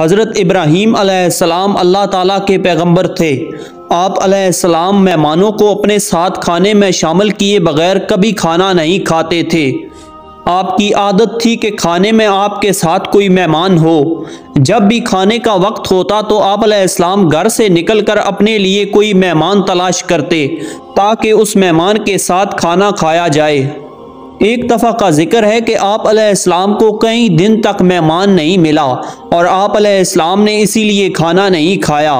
हज़रत इब्राहीम अलैहिस्सलाम अल्लाह ताला के पैगंबर थे। आप अलैहिस्सलाम मेहमानों को अपने साथ खाने में शामिल किए बगैर कभी खाना नहीं खाते थे। आपकी आदत थी कि खाने में आपके साथ कोई मेहमान हो। जब भी खाने का वक्त होता तो आप अलैहिस्सलाम घर से निकलकर अपने लिए कोई मेहमान तलाश करते ताकि उस मेहमान के साथ खाना खाया जाए। एक दफ़ा का जिक्र है कि आप अलैहिस्सलाम को कई दिन तक मेहमान नहीं मिला और आप अलैहिस्सलाम ने इसीलिए खाना नहीं खाया।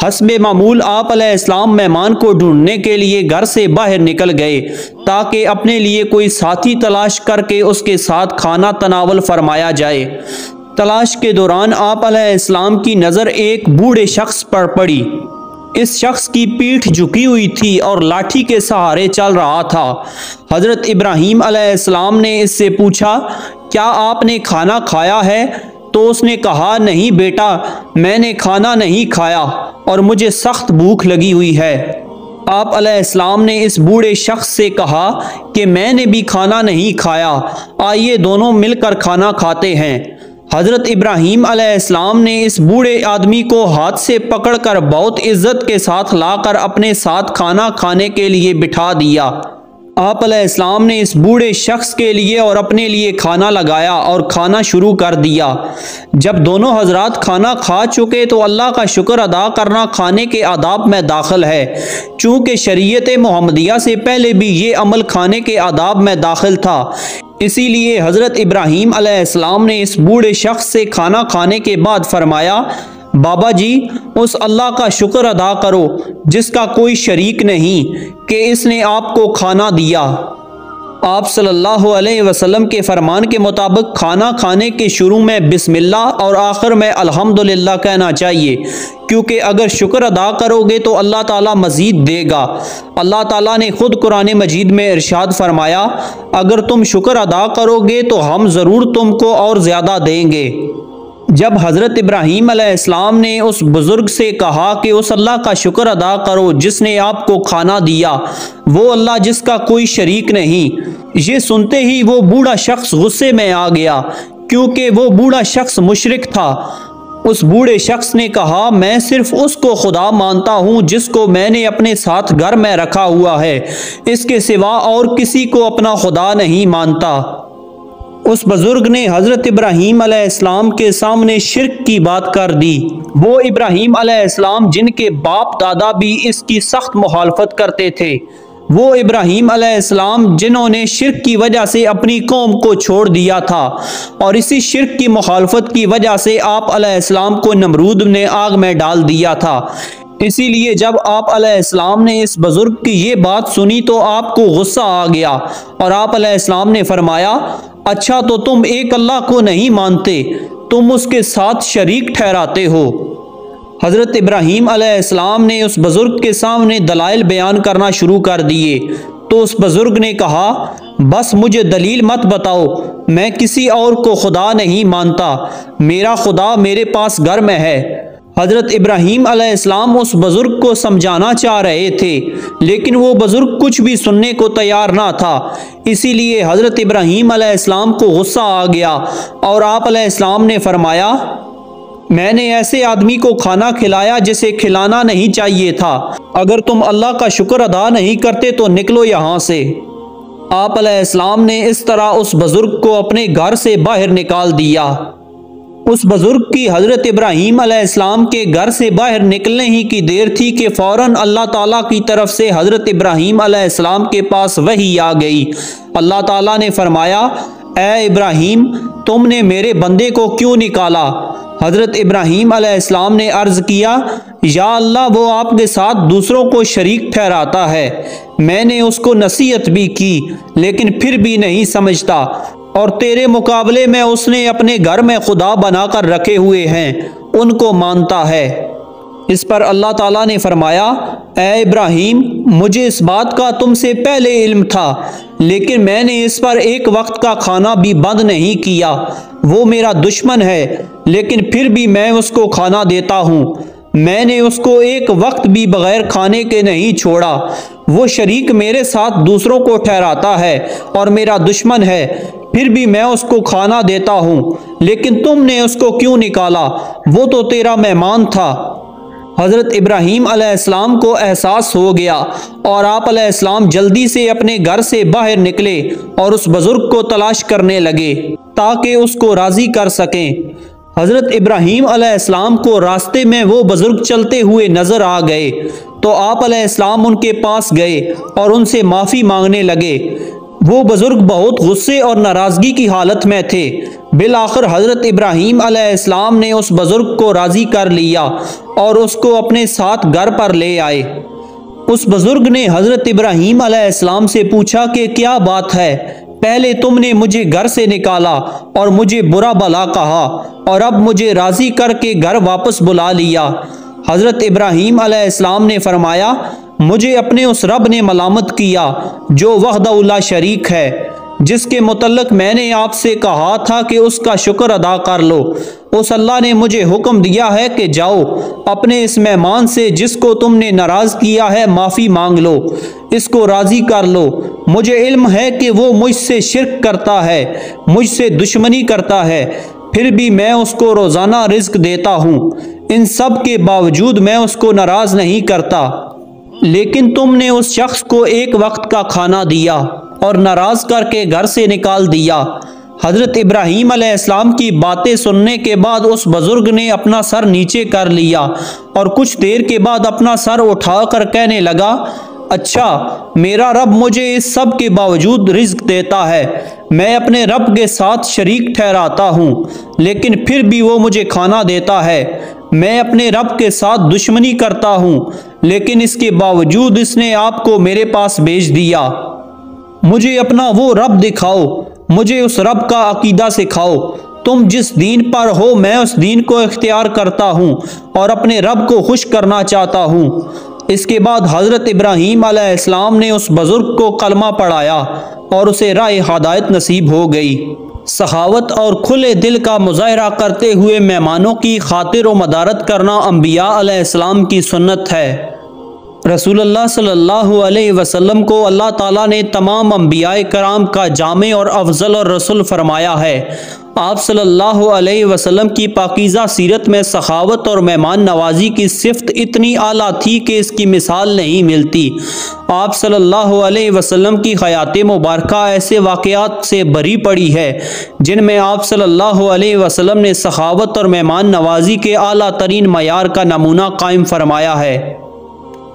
हस्बे मामूल आप अलैहिस्सलाम मेहमान को ढूंढने के लिए घर से बाहर निकल गए ताकि अपने लिए कोई साथी तलाश करके उसके साथ खाना तनावल फरमाया जाए। तलाश के दौरान आप अलैहिस्सलाम की नज़र एक बूढ़े शख्स पर पड़ी। इस शख्स की पीठ झुकी हुई थी और लाठी के सहारे चल रहा था। हज़रत इब्राहीम अलैहिस्सलाम ने इससे पूछा, क्या आपने खाना खाया है? तो उसने कहा, नहीं बेटा, मैंने खाना नहीं खाया और मुझे सख्त भूख लगी हुई है। आप अलैहिस्सलाम ने इस बूढ़े शख्स से कहा कि मैंने भी खाना नहीं खाया, आइए दोनों मिलकर खाना खाते हैं। हज़रत इब्राहीम अलैहिस्सलाम ने इस बूढ़े आदमी को हाथ से पकड़कर बहुत इज्जत के साथ लाकर अपने साथ खाना खाने के लिए बिठा दिया। आप अलैहिस्सलाम ने इस बूढ़े शख्स के लिए और अपने लिए खाना लगाया और खाना शुरू कर दिया। जब दोनों हजरात खाना खा चुके तो अल्लाह का शुक्र अदा करना खाने के आदाब में दाखिल है। चूँकि शरीयत मुहम्मदिया से पहले भी ये अमल खाने के आदाब में दाखिल था, इसीलिए हज़रत इब्राहीम अलैहिस्सलाम ने इस बूढ़े शख्स से खाना खाने के बाद फरमाया, बाबा जी, उस अल्लाह का शुक्र अदा करो जिसका कोई शरीक नहीं कि इसने आपको खाना दिया। आप सल्लल्लाहु अलैहि वसल्लम के फरमान के मुताबिक खाना खाने के शुरू में बिस्मिल्लाह और आखिर में अल्हम्दुलिल्लाह कहना चाहिए, क्योंकि अगर शुक्र अदा करोगे तो अल्लाह ताला मज़ीद देगा। अल्लाह ताला ने खुद कुरान मजीद में इरशाद फरमाया, अगर तुम शुक्र अदा करोगे तो हम ज़रूर तुमको और ज़्यादा देंगे। जब हज़रत इब्राहीम अलैहिस्सलाम ने उस बुज़ुर्ग से कहा कि उस अल्लाह का शुक्र अदा करो जिसने आपको खाना दिया, वो अल्लाह जिसका कोई शरीक नहीं, ये सुनते ही वो बूढ़ा शख्स गुस्से में आ गया, क्योंकि वो बूढ़ा शख्स मुशरिक था। उस बूढ़े शख्स ने कहा, मैं सिर्फ उसको खुदा मानता हूँ जिसको मैंने अपने साथ घर में रखा हुआ है, इसके सिवा और किसी को अपना खुदा नहीं मानता। उस बुजुर्ग ने हज़रत इब्राहीम अलैहिस्सलाम के सामने शिर्क की बात कर दी। वो इब्राहीम अलैहिस्सलाम जिनके बाप दादा भी इसकी सख्त मुखालफत करते थे, वो इब्राहीम अलैहिस्सलाम जिन्होंने शिर्क की वजह से अपनी कौम को छोड़ दिया था, और इसी शिर्क की मुखालफत की वजह से आप अलैहिस्सलाम को नमरूद ने आग में डाल दिया था। इसीलिए जब आप अलैहिस्सलाम ने इस बुजुर्ग की ये बात सुनी तो आपको गुस्सा आ गया और आप अलैहिस्सलाम ने फरमाया, अच्छा तो तुम एक अल्लाह को नहीं मानते, तुम उसके साथ शरीक ठहराते हो। हज़रत इब्राहीम अलैहिस्सलाम ने उस बुजुर्ग के सामने दलाइल बयान करना शुरू कर दिए तो उस बुजुर्ग ने कहा, बस मुझे दलील मत बताओ, मैं किसी और को खुदा नहीं मानता, मेरा खुदा मेरे पास घर में है। हज़रत इब्राहीम अलैहिस्सलाम उस बुज़ुर्ग को समझाना चाह रहे थे, लेकिन वो बुज़ुर्ग कुछ भी सुनने को तैयार ना था। इसीलिए हज़रत इब्राहीम अलैहिस्सलाम को गुस्सा आ गया और आप अलैहिस्सलाम ने फरमाया, मैंने ऐसे आदमी को खाना खिलाया जिसे खिलाना नहीं चाहिए था। अगर तुम अल्लाह का शुक्र अदा नहीं करते तो निकलो यहाँ से। आप अलैहिस्सलाम ने इस तरह उस बुज़ुर्ग को अपने घर से बाहर निकाल दिया। उस बुजुर्ग की हज़रत इब्राहीम अलैहिस्सलाम के घर से बाहर निकलने ही की देर थी कि फ़ौरन अल्लाह ताला की तरफ से हज़रत इब्राहीम अलैहिस्सलाम के पास वही आ गई। अल्लाह ताला ने फरमाया, ए इब्राहीम, तुमने मेरे बंदे को क्यों निकाला? हज़रत इब्राहीम अलैहिस्सलाम ने अर्ज़ किया, या अल्लाह, वो आपके साथ दूसरों को शरीक ठहराता है। मैंने उसको नसीहत भी की लेकिन फिर भी नहीं समझता, और तेरे मुकाबले में उसने अपने घर में खुदा बनाकर रखे हुए हैं, उनको मानता है। इस पर अल्लाह ताला ने फरमाया, ए इब्राहीम, मुझे इस बात का तुमसे पहले इल्म था, लेकिन मैंने इस पर एक वक्त का खाना भी बंद नहीं किया। वो मेरा दुश्मन है, लेकिन फिर भी मैं उसको खाना देता हूँ। मैंने उसको एक वक्त भी बगैर खाने के नहीं छोड़ा। वो शरीक मेरे साथ दूसरों को ठहराता है और मेरा दुश्मन है, फिर भी मैं उसको खाना देता हूँ, लेकिन तुमने उसको क्यों निकाला? वो तो तेरा मेहमान था। हज़रत इब्राहीम अलैहिस्सलाम को एहसास हो गया और आप अलैहिस्सलाम जल्दी से अपने घर से बाहर निकले और उस बुजुर्ग को तलाश करने लगे ताकि उसको राज़ी कर सकें। हज़रत इब्राहीम अलैहिस्सलाम को रास्ते में वो बुजुर्ग चलते हुए नज़र आ गए तो आप अलैहिस्सलाम उनके पास गए और उनसे माफ़ी मांगने लगे। वो बुजुर्ग बहुत गुस्से और नाराज़गी की हालत में थे। बिल आखिर हज़रत इब्राहीम अलैहिस्सलाम ने उस बुजुर्ग को राज़ी कर लिया और उसको अपने साथ घर पर ले आए। उस बुजुर्ग ने हज़रत इब्राहीम अलैहिस्सलाम से पूछा कि क्या बात है? पहले तुमने मुझे घर से निकाला और मुझे बुरा भला कहा और अब मुझे राज़ी करके घर वापस बुला लिया। हज़रत इब्राहीम अलैहिस्सलाम ने फरमाया, मुझे अपने उस रब ने मलामत किया जो वहदहु ला शरीक है, जिसके मुतल्लक मैंने आपसे कहा था कि उसका शुक्र अदा कर लो। उस अल्लाह ने मुझे हुक्म दिया है कि जाओ अपने इस मेहमान से जिसको तुमने नाराज़ किया है माफ़ी मांग लो, इसको राज़ी कर लो। मुझे इल्म है कि वो मुझसे शिर्क करता है, मुझसे दुश्मनी करता है, फिर भी मैं उसको रोज़ाना रिज़्क देता हूँ। इन सब के बावजूद मैं उसको नाराज़ नहीं करता, लेकिन तुमने उस शख्स को एक वक्त का खाना दिया और नाराज़ करके घर से निकाल दिया। हज़रत इब्राहीम अलैहिस्सलाम की बातें सुनने के बाद उस बुजुर्ग ने अपना सर नीचे कर लिया और कुछ देर के बाद अपना सर उठाकर कहने लगा, अच्छा, मेरा रब मुझे इस सब के बावजूद रिज़्क देता है, मैं अपने रब के साथ शरीक ठहराता हूँ, लेकिन फिर भी वो मुझे खाना देता है। मैं अपने रब के साथ दुश्मनी करता हूँ, लेकिन इसके बावजूद इसने आपको मेरे पास भेज दिया। मुझे अपना वो रब दिखाओ, मुझे उस रब का अकीदा सिखाओ। तुम जिस दीन पर हो मैं उस दीन को इख्तियार करता हूँ और अपने रब को खुश करना चाहता हूँ। इसके बाद हज़रत इब्राहीम अलैहिस्सलाम ने उस बुजुर्ग को कलमा पढ़ाया और उसे राह हिदायत नसीब हो गई। सखावत और खुले दिल का मुजाहरा करते हुए मेहमानों की खातिर व मदारत करना अंबिया अलैहिस्सलाम की सुन्नत है। रसूलुल्लाह सल्लल्लाहु अलैहि वसल्लम को अल्लाह ताला ने तमाम अंबियाए कराम का जामे और अफजल और रसूल फरमाया है। आप सल्लल्लाहु अलैहि वसल्लम की पाकीज़ा सीरत में सखावत और मेहमान नवाजी की सिफ़त इतनी आला थी कि इसकी मिसाल नहीं मिलती। आप सल्लल्लाहु अलैहि वसल्लम की हयात मुबारका ऐसे वाक़यात से भरी पड़ी है जिनमें आप सल्लल्लाहु अलैहि वसल्लम ने सखावत और मेहमान नवाजी के आला तरीन मयार का नमूना कायम फरमाया है।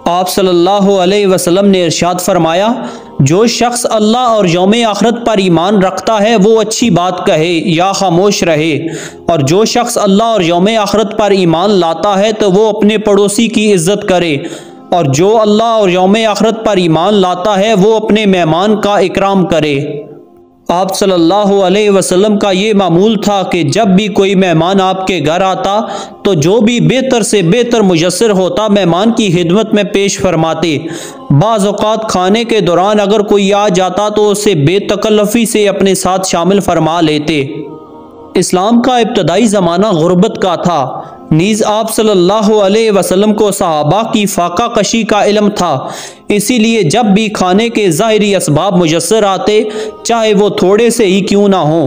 आप सल्लल्लाहु अलैहि वसल्लम ने इरशाद फरमाया, जो शख्स अल्लाह और यौम आखिरत पर ईमान रखता है वो अच्छी बात कहे या खामोश रहे, और जो शख्स अल्लाह और यौम आखिरत पर ईमान लाता है तो वो अपने पड़ोसी की इज्जत करे, और जो अल्लाह और यौम आखिरत पर ईमान लाता है वो अपने मेहमान का इकराम करे। आप सल्लल्लाहु अलैहि वसल्लम का ये मामूल था कि जब भी कोई मेहमान आपके घर आता तो जो भी बेहतर से बेहतर मुयस्सर होता मेहमान की खिदमत में पेश फरमाते। बाज़ औक़ात खाने के दौरान अगर कोई आ जाता तो उसे बेतकल्लफ़ी से अपने साथ शामिल फरमा लेते। इस्लाम का इब्तदाई ज़माना गुर्बत का था, नीज़ आप सल्लल्लाहु अलैहि वसल्लम को सहाबा की फाका कशी का इल्म था, इसीलिए जब भी खाने के ज़ाहिरी असबाब मुयस्सर आते, चाहे वो थोड़े से ही क्यों ना हो,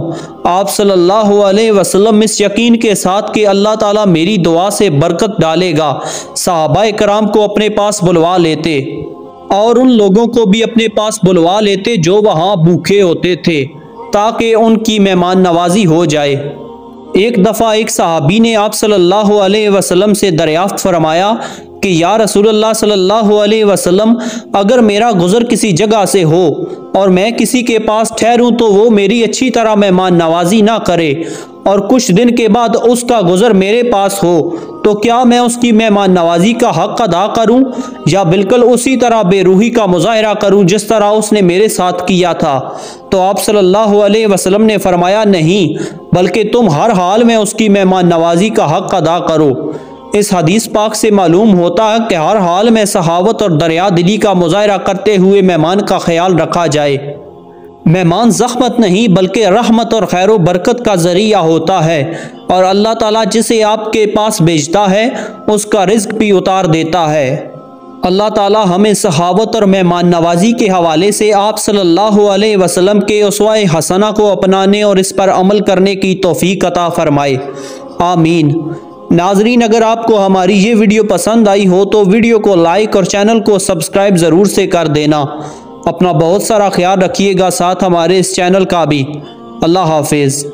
आप सल्लल्लाहु अलैहि वसल्लम इस यकीन के साथ कि अल्लाह ताला मेरी दुआ से बरकत डालेगा, सहाबाए कराम को अपने पास बुलवा लेते और उन लोगों को भी अपने पास बुलवा लेते जो वहाँ भूखे होते थे, ताकि उनकी मेहमान नवाजी हो जाए। एक दफ़ा एक सहाबी ने आप सल्लल्लाहु अलैहि वसल्लम से दरियाफ्त फरमाया कि या रसूलल्लाह सल्लल्लाहु अलैहि वसल्लम, अगर मेरा गुज़र किसी जगह से हो और मैं किसी के पास ठहरूं तो वो मेरी अच्छी तरह मेहमान नवाजी ना करे, और कुछ दिन के बाद उसका गुज़र मेरे पास हो, तो क्या मैं उसकी मेहमान नवाजी का हक़ अदा करूं या बिल्कुल उसी तरह बेरूही का मुजाहरा करूं जिस तरह उसने मेरे साथ किया था? तो आप सल्लल्लाहु अलैहि वसल्लम ने फरमाया, नहीं, बल्कि तुम हर हाल में उसकी मेहमान नवाजी का हक़ अदा करो। इस हदीस पाक से मालूम होता है कि हर हाल में सहावत और दरिया दिली का मुजाहरा करते हुए मेहमान का ख्याल रखा जाए। मेहमान ज़ख्मत नहीं बल्कि रहमत और खैर बरकत का ज़रिया होता है, और अल्लाह ताला जिसे आपके पास भेजता है उसका रिज़्क भी उतार देता है। अल्लाह ताला हमें सहावत और मेहमान नवाजी के हवाले से आप सल्लल्लाहु अलैहि वसल्लम के उसवाए हसना को अपनाने और इस पर अमल करने की तौफीक अता फरमाए, आमीन। नाजरीन, अगर आपको हमारी ये वीडियो पसंद आई हो तो वीडियो को लाइक और चैनल को सब्सक्राइब ज़रूर से कर देना। अपना बहुत सारा ख्याल रखिएगा, साथ हमारे इस चैनल का भी। अल्लाह हाफिज़।